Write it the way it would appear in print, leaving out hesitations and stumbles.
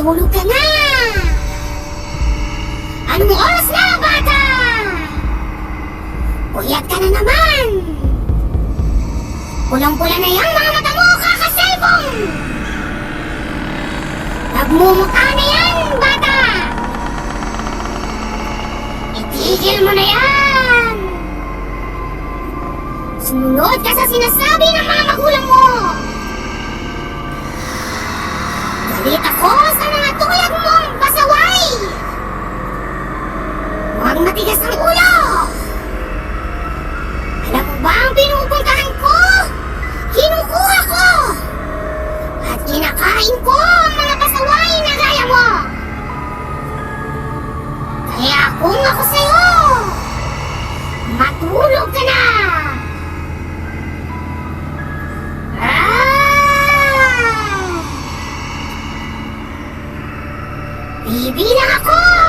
Matulog ka na! Anong oras na, bata? Puyat ka na naman! Pulang-pula na yung mga mata mo, kakaselfong! Nagmumuka na yan, bata! Itigil mo na yan! Sumunod ka sa sinasabi ng mga magulang mo! Galit ako sa mga tulad mong pasaway! Huwag matigas ang ulo! Alam mo ba ang pinupuntahan ko? Kinukuha ko! At kinakain ko ang mga pasaway na gaya mo! Kaya kung ako sa'yo, matulog ka na! Bibilang ako!